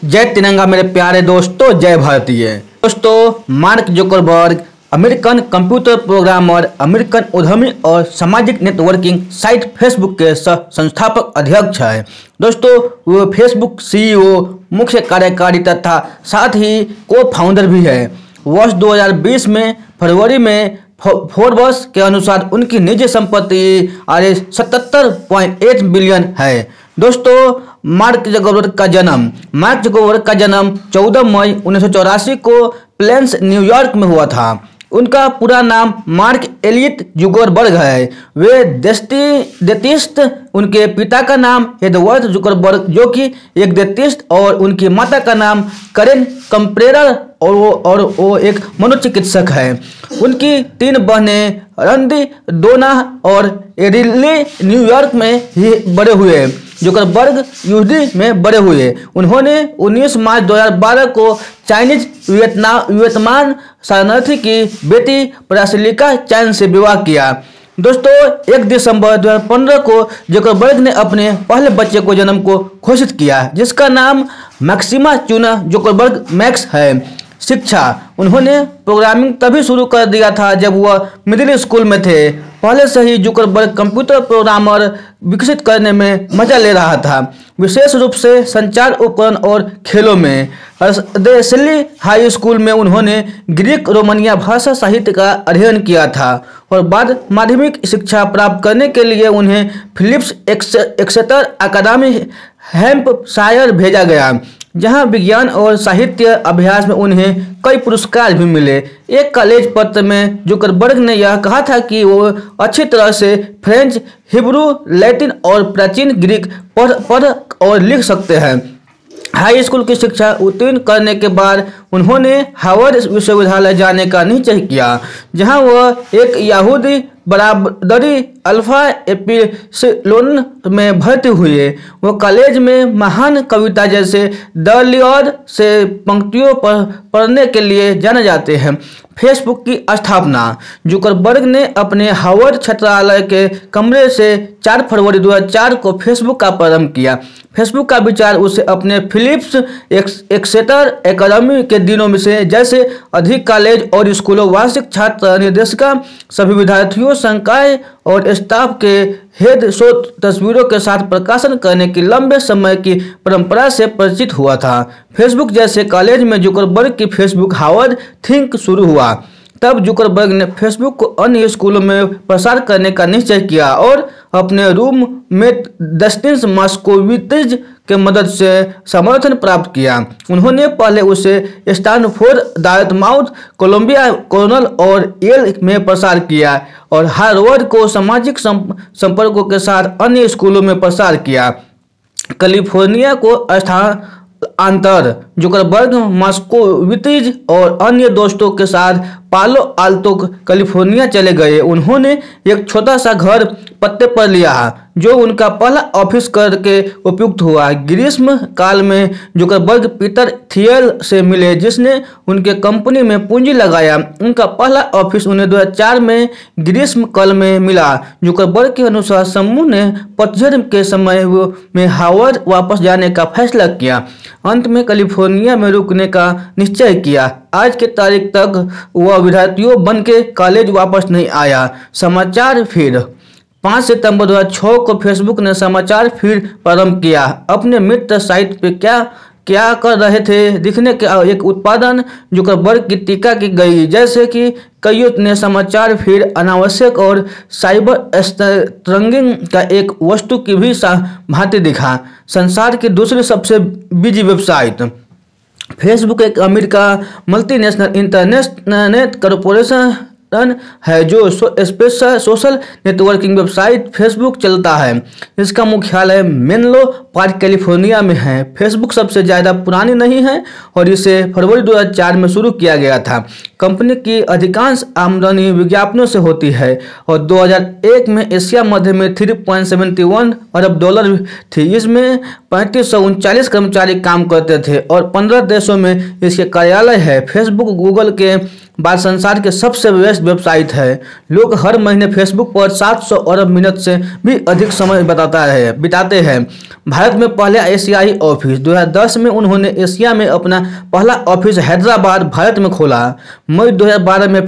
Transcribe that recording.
जय तिरंगा मेरे प्यारे दोस्तों, जय भारतीय दोस्तों। Mark Zuckerberg American computer programmer, American उद्यमी और सामाजिक नेटवर्किंग साइट फेसबुक के सह संस्थापक अध्यक्ष है। दोस्तों वो फेसबुक सीईओ, मुख्य कार्यकारी तथा साथ ही को फाउंडर भी है। वर्ष 2020 में फरवरी में फोर्ब्स के अनुसार उनकी निजी संपत्ति 77.8 बिलियन है। दोस्तों मार्क जुकरबर्ग का जन्म 14 मई 1984 को प्लेन्स न्यूयॉर्क में हुआ था। उनका पूरा नाम मार्क एलियट जुकरबर्ग है। वे देतिस्ट, उनके पिता का नाम एडवर्ड जुकरबर्ग जो कि एक देतिस्ट, और उनकी माता का नाम करेन कंप्रेरर और वो एक मनोचिकित्सक है। उनकी 3 बहनें रंडी, डोना और एरिली न्यूयॉर्क में ही बड़े हुए। जुकरबर्ग यूडी में बड़े हुए। उन्होंने 19 मार्च 2012 को चाइनीज वियतनाम शरणार्थी की बेटी प्रासिलिका चैन से विवाह किया। दोस्तों 1 दिसंबर 2015 को जुकरबर्ग ने अपने पहले बच्चे को जन्म को घोषित किया, जिसका नाम मैक्सिमा चुना जुकरबर्ग मैक्स है। शिक्षा, उन्होंने प्रोग्रामिंग तभी शुरू कर दिया था जब वह मिडिल स्कूल में थे। पहले से ही जुकरबर्ग कंप्यूटर प्रोग्रामर विकसित करने में मजा ले रहा था, विशेष रूप से संचार उपकरण और खेलों में। देसिली हाई स्कूल में उन्होंने ग्रीक रोमानिया भाषा साहित्य का अध्ययन किया था और बाद माध्यमिक शिक्षा प्राप्त करने के लिए उन्हें फिलिप्स एक्सेटर अकादमी हैम्पशायर भेजा गया, जहां विज्ञान और साहित्य अभ्यास में उन्हें कई पुरस्कार भी मिले। एक कॉलेज पत्र में जुकरबर्ग ने यह कहा था कि वो अच्छी तरह से फ्रेंच, हिब्रू, लैटिन और प्राचीन ग्रीक पढ़ और लिख सकते हैं। हाई स्कूल की शिक्षा उत्तीर्ण करने के बाद उन्होंने हार्वर्ड विश्वविद्यालय जाने का निश्चय किया, जहां वह एक यहूदी बरादरी अल्फा एप्सिलोन में भर्ती हुए। वो कॉलेज में महान कविता जैसे द लियड से पंक्तियों पर पढ़ने के लिए जाने जाते हैं। फेसबुक की स्थापना, जुकरबर्ग ने अपने हार्वर्ड छात्रालय के कमरे से 4 फरवरी 2004 को फेसबुक का प्रारंभ किया। फेसबुक का विचार उसे अपने फिलिप्स एक्सेटर अकादमी के दिनों में से जैसे अधिक कॉलेज और स्कूलों, वार्षिक छात्र निर्देशिका, सभी विद्यार्थियों, संकाय और स्टाफ के हेड शो तस्वीरों के साथ प्रकाशन करने की लंबे समय की परंपरा से परिचित हुआ था। फेसबुक जैसे कॉलेज में जुकरबर्ग की फेसबुक हार्वर्ड थिंक शुरू हुआ। तब जुकरबर्ग ने फेसबुक को अन्य स्कूलों में प्रसार करने का निश्चय किया और अपने रूममेट डस्टिन मस्कोविट्ज के मदद से समर्थन प्राप्त किया। उन्होंने पहले उसे स्टैनफोर्ड, डार्टमाउथ, कोलंबिया, कॉर्नेल और येल में प्रसार किया और हार्वर्ड को सामाजिक संपर्कों के साथ अन्य स्कूलों में प्रसार किया। कैलिफोर्निया को स्थानांतर, जुकरबर्ग मस्कोविट्ज और अन्य दोस्तों के साथ पालो आल्तो कैलिफोर्निया चले गए। उन्होंने एक छोटा सा घर पत्ते पर लिया, जो उनका पहला ऑफिस करके उपयुक्त हुआ। ग्रीष्म काल में जुकरबर्ग पीटर थियल से मिले, जिसने उनके कंपनी में पूंजी लगाया। उनका पहला ऑफिस उन्हें 2004 में ग्रीष्म काल में मिला। जुकरबर्ग के अनुसार समूह ने पतझड़ के समय में हार्वर्ड वापस जाने का फैसला किया, अंत में कैलिफोर्निया में रुकने का निश्चय किया। आज के तारीख तक वह विद्यार्थियों बन के कॉलेज वापस नहीं आया। समाचार फीड, 5 सितंबर 2006 को फेसबुक ने समाचार फीड प्रारंभ किया। अपने मित्र साइट पे क्या कर रहे थे दिखने के एक उत्पादन जुकरबर्ग की टीका की गई, जैसे कि कईयों ने समाचार फीड अनावश्यक और साइबर स्ट्रंगिंग का एक वस्तु की भी भांति दिखा। संसार की दूसरी सबसे बिजी वेबसाइट, फेसबुक एक अमेरिका मल्टीनेशनल इंटरनेट कॉरपोरेशन है जो सोशल नेटवर्किंग वेबसाइट फेसबुक चलता है। इसका मुख्यालय मेनलो पार्क कैलिफोर्निया में है। फेसबुक सबसे ज़्यादा पुरानी नहीं है और इसे फरवरी 2004 में शुरू किया गया था। कंपनी की अधिकांश आमदनी विज्ञापनों से होती है और 2001 में एशिया मध्य में 3.71 अरब डॉलर थी। इसमें 3539 कर्मचारी काम करते थे और 15 देशों में इसके कार्यालय है। फेसबुक गूगल के बाद संसार के सबसे व्यस्त वेबसाइट है। लोग हर महीने फेसबुक पर 700 अरब मिनट से भी अधिक समय बिताते हैं। भारत में पहले एशियाई ऑफिस 2010 में उन्होंने एशिया में अपना पहला ऑफिस हैदराबाद, भारत में खोला। मई 2012 में